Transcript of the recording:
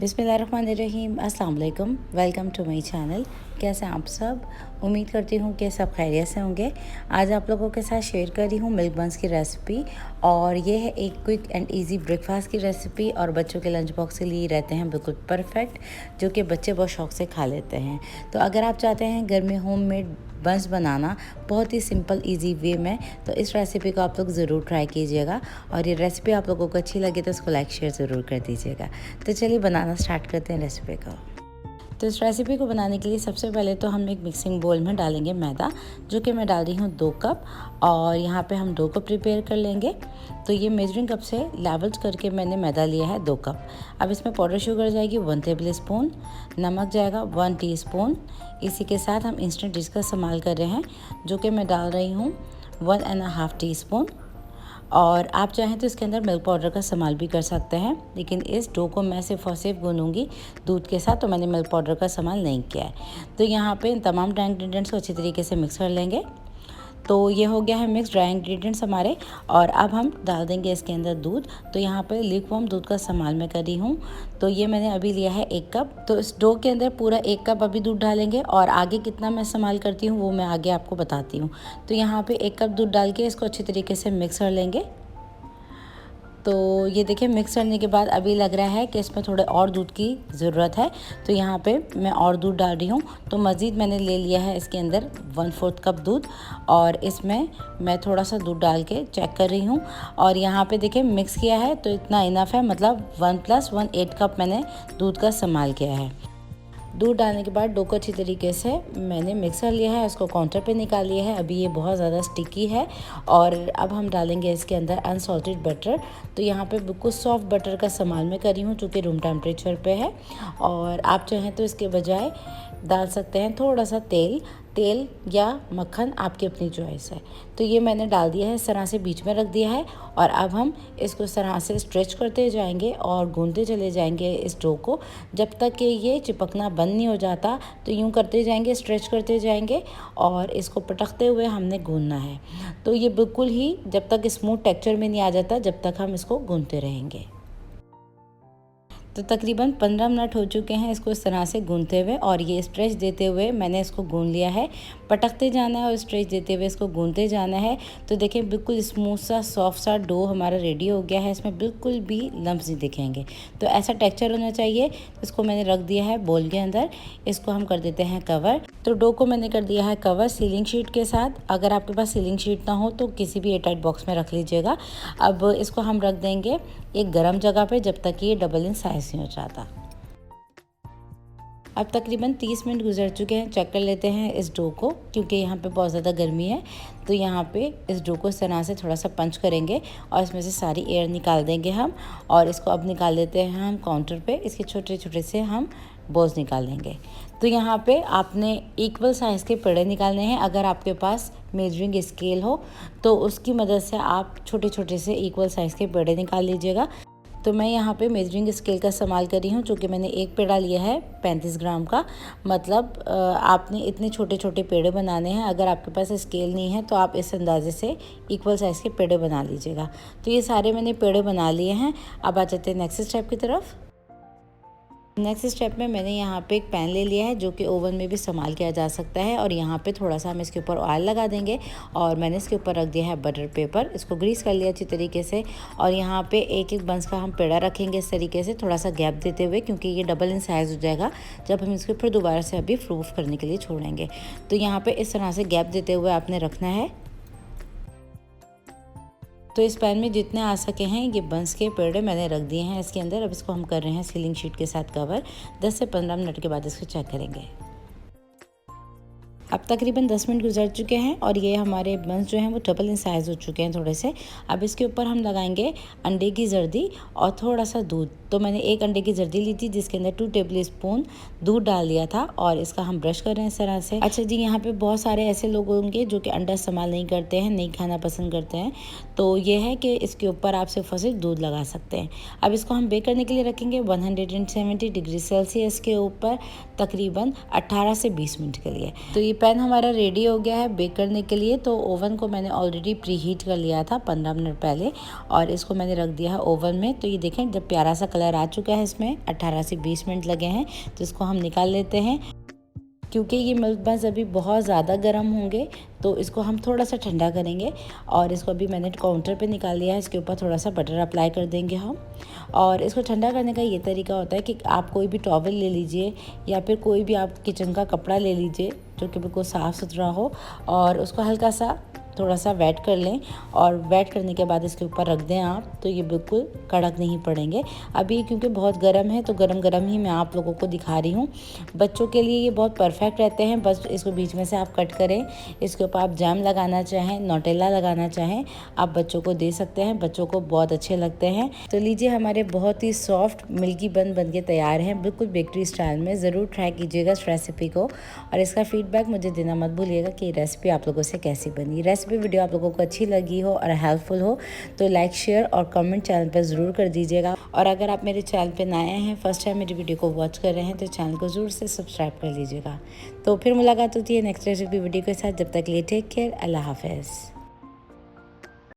बिस्मिल्लाहिर्रहमानिर्रहीम, अस्सलाम वालेकुम। Welcome to my channel. कैसे हैं आप सब? उम्मीद करती हूँ कि सब खैरियत से होंगे। आज आप लोगों के साथ शेयर कर रही हूँ मिल्क बंस की रेसिपी, और ये है एक क्विक एंड इजी ब्रेकफास्ट की रेसिपी, और बच्चों के लंच बॉक्स के लिए रहते हैं बिल्कुल परफेक्ट, जो कि बच्चे बहुत शौक़ से खा लेते हैं। तो अगर आप चाहते हैं घर में होममेड बंस बनाना बहुत ही सिंपल इजी वे में, तो इस रेसिपी को आप लोग ज़रूर ट्राई कीजिएगा। और ये रेसिपी आप लोगों को अच्छी लगे तो इसको लाइक शेयर ज़रूर कर दीजिएगा। तो चलिए बनाना स्टार्ट करते हैं रेसिपी को। तो इस रेसिपी को बनाने के लिए सबसे पहले तो हम एक मिक्सिंग बोल में डालेंगे मैदा, जो कि मैं डाल रही हूँ 2 कप, और यहाँ पे हम 2 कप प्रिपेयर कर लेंगे। तो ये मेजरिंग कप से लेवल करके मैंने मैदा लिया है 2 कप। अब इसमें पाउडर शुगर जाएगी 1 टेबल स्पून, नमक जाएगा 1 टीस्पून। इसी के साथ हम इंस्टेंट डिश का इस्तेमाल कर रहे हैं, जो कि मैं डाल रही हूँ 1.5 टीस्पून। और आप चाहें तो इसके अंदर मिल्क पाउडर का इस्तेमाल भी कर सकते हैं, लेकिन इस डो को मैं सिर्फ और सिर्फ गूंदूंगी दूध के साथ, तो मैंने मिल्क पाउडर का इस्तेमाल नहीं किया है। तो यहाँ पे इन तमाम ड्राई इंग्रेडिएंट्स को अच्छी तरीके से मिक्स कर लेंगे। तो ये हो गया है मिक्स ड्राई इंग्रेडिएंट्स हमारे, और अब हम डाल देंगे इसके अंदर दूध। तो यहाँ पे लिक्वार्म दूध का इस्तेमाल मैं कर रही हूँ। तो ये मैंने अभी लिया है 1 कप। तो इस डो के अंदर पूरा 1 कप अभी दूध डालेंगे, और आगे कितना मैं इस्तेमाल करती हूँ वो मैं आगे आपको बताती हूँ। तो यहाँ पे 1 कप दूध डाल के इसको अच्छी तरीके से मिक्स कर लेंगे। तो ये देखिए मिक्स करने के बाद अभी लग रहा है कि इसमें थोड़े और दूध की ज़रूरत है, तो यहाँ पे मैं और दूध डाल रही हूँ। तो मज़ीद मैंने ले लिया है इसके अंदर 1/4 कप दूध, और इसमें मैं थोड़ा सा दूध डाल के चेक कर रही हूँ। और यहाँ पे देखिए मिक्स किया है तो इतना इनफ है, मतलब 1 + 1 8 कप मैंने दूध का इस्तेमाल किया है। दूध डालने के बाद डो को अच्छी तरीके से मैंने मिक्स कर लिया है, इसको काउंटर पे निकाल लिया है। अभी ये बहुत ज़्यादा स्टिकी है। और अब हम डालेंगे इसके अंदर अनसॉल्टेड बटर। तो यहाँ पे बिल्कुल सॉफ्ट बटर का इस्तेमाल मैं करी हूँ, जो कि रूम टेम्परेचर पे है। और आप चाहें तो इसके बजाय डाल सकते हैं थोड़ा सा तेल या मक्खन, आपकी अपनी चॉइस है। तो ये मैंने डाल दिया है, इस तरह से बीच में रख दिया है। और अब हम इसको इस तरह से स्ट्रेच करते जाएंगे और गूंदते चले जाएंगे इस डो को, जब तक कि ये चिपकना बंद नहीं हो जाता। तो यूँ करते जाएंगे, स्ट्रेच करते जाएंगे, और इसको पटकते हुए हमने गूंदना है। तो ये बिल्कुल ही जब तक स्मूथ टेक्सचर में नहीं आ जाता, जब तक हम इसको गूंदते रहेंगे। तो तकरीबन 15 मिनट हो चुके हैं इसको इस तरह से गूंदते हुए, और ये स्ट्रेच देते हुए मैंने इसको गूंद लिया है। पटकते जाना है और स्ट्रेच देते हुए इसको गूंदते जाना है। तो देखें बिल्कुल स्मूथ सा सॉफ्ट सा डो हमारा रेडी हो गया है, इसमें बिल्कुल भी लम्स नहीं दिखेंगे। तो ऐसा टेक्सचर होना चाहिए। इसको मैंने रख दिया है बोल के अंदर, इसको हम कर देते हैं कवर। तो डो को मैंने कर दिया है कवर सीलिंग शीट के साथ। अगर आपके पास सीलिंग शीट ना हो तो किसी भी एयरटाइट बॉक्स में रख लीजिएगा। अब इसको हम रख देंगे एक गर्म जगह पे, जब तक ये डबल इन साइज नहीं हो जाता। अब तकरीबन 30 मिनट गुजर चुके हैं। चेक कर लेते हैं इस डो को, क्योंकि यहाँ पे बहुत ज़्यादा गर्मी है। तो यहाँ पे इस डो को इस तरह से थोड़ा सा पंच करेंगे, और इसमें से सारी एयर निकाल देंगे हम। और इसको अब निकाल देते हैं हम काउंटर पे। इसके छोटे छोटे से हम बॉल्स निकाल लेंगे। तो यहाँ पे आपने इक्वल साइज़ के पेड़े निकालने हैं। अगर आपके पास मेजरिंग स्केल हो तो उसकी मदद से आप छोटे छोटे से इक्वल साइज़ के पेड़े निकाल लीजिएगा। तो मैं यहाँ पे मेजरिंग स्केल का इस्तेमाल कर रही हूँ, जो कि मैंने एक पेड़ा लिया है 35 ग्राम का। मतलब आपने इतने छोटे छोटे पेड़े बनाने हैं। अगर आपके पास स्केल नहीं है तो आप इस अंदाजे से इक्वल साइज़ के पेड़े बना लीजिएगा। तो ये सारे मैंने पेड़े बना लिए हैं। अब आ जाते हैं नेक्स्ट स्टेप की तरफ। नेक्स्ट स्टेप में मैंने यहाँ पे एक पैन ले लिया है, जो कि ओवन में भी इस्तेमाल किया जा सकता है। और यहाँ पे थोड़ा सा हम इसके ऊपर ऑयल लगा देंगे, और मैंने इसके ऊपर रख दिया है बटर पेपर। इसको ग्रीस कर लिया अच्छी तरीके से। और यहाँ पे एक एक बंस का हम पेड़ा रखेंगे इस तरीके से, थोड़ा सा गैप देते हुए, क्योंकि ये डबल इन साइज़ हो जाएगा जब हम इसके ऊपर दोबारा से अभी प्रूफ करने के लिए छोड़ेंगे। तो यहाँ पर इस तरह से गैप देते हुए आपने रखना है। तो इस पैन में जितने आ सके हैं ये बंस के पेड़े मैंने रख दिए हैं इसके अंदर। अब इसको हम कर रहे हैं सीलिंग शीट के साथ कवर। 10 से 15 मिनट के बाद इसको चेक करेंगे। अब तकरीबन 10 मिनट गुजर चुके हैं, और ये हमारे बंस जो हैं वो डबल इन साइज़ हो चुके हैं थोड़े से। अब इसके ऊपर हम लगाएंगे अंडे की जर्दी और थोड़ा सा दूध। तो मैंने एक अंडे की जर्दी ली थी, जिसके अंदर 2 टेबल स्पून दूध डाल दिया था, और इसका हम ब्रश कर रहे हैं इस तरह से। अच्छा जी, यहाँ पे बहुत सारे ऐसे लोग होंगे जो कि अंडा इस्तेमाल नहीं करते हैं, नहीं खाना पसंद करते हैं। तो ये है कि इसके ऊपर आप सिर्फ और सिर्फ दूध लगा सकते हैं। अब इसको हम बेक करने के लिए रखेंगे 170 डिग्री सेल्सियस के ऊपर तकरीबन 18 से 20 मिनट के लिए। तो ये पैन हमारा रेडी हो गया है बेक करने के लिए। तो ओवन को मैंने ऑलरेडी प्री हीट कर लिया था 15 मिनट पहले, और इसको मैंने रख दिया है ओवन में। तो ये देखें जब प्यारा सा कलर आ चुका है, इसमें 18 से 20 मिनट लगे हैं, तो इसको हम निकाल लेते हैं। क्योंकि ये मिल्क बन्स अभी बहुत ज़्यादा गर्म होंगे तो इसको हम थोड़ा सा ठंडा करेंगे। और इसको अभी मैंने काउंटर पे निकाल लिया है, इसके ऊपर थोड़ा सा बटर अप्लाई कर देंगे हम। और इसको ठंडा करने का ये तरीका होता है कि आप कोई भी टॉवल ले लीजिए या फिर कोई भी आप किचन का कपड़ा ले लीजिए जो कि बिल्कुल साफ़ सुथरा हो, और उसको हल्का सा थोड़ा सा वेट कर लें। और वेट करने के बाद इसके ऊपर रख दें आप, तो ये बिल्कुल कड़क नहीं पड़ेंगे। अभी क्योंकि बहुत गर्म है तो गरम गरम ही मैं आप लोगों को दिखा रही हूँ। बच्चों के लिए ये बहुत परफेक्ट रहते हैं। बस इसको बीच में से आप कट करें, इसके ऊपर आप जैम लगाना चाहें, नोटेला लगाना चाहें, आप बच्चों को दे सकते हैं, बच्चों को बहुत अच्छे लगते हैं। तो लीजिए, हमारे बहुत ही सॉफ्ट मिल्की बन के तैयार हैं, बिल्कुल बेकरी स्टाइल में। ज़रूर ट्राई कीजिएगा इस रेसिपी को, और इसका फीडबैक मुझे देना मत भूलिएगा कि ये रेसिपी आप लोगों से कैसी बनी। रेसिपी वीडियो आप लोगों को अच्छी लगी हो और हेल्पफुल हो तो लाइक, शेयर और कमेंट चैनल पर ज़रूर कर दीजिएगा। और अगर आप मेरे चैनल पे नए हैं, फर्स्ट टाइम मेरी वीडियो को वॉच कर रहे हैं, तो चैनल को ज़रूर से सब्सक्राइब कर लीजिएगा। तो फिर मुलाकात होती है नेक्स्ट रेसिपी वीडियो के साथ। जब तक के लिए टेक केयर, अल्लाह हाफ़िज़।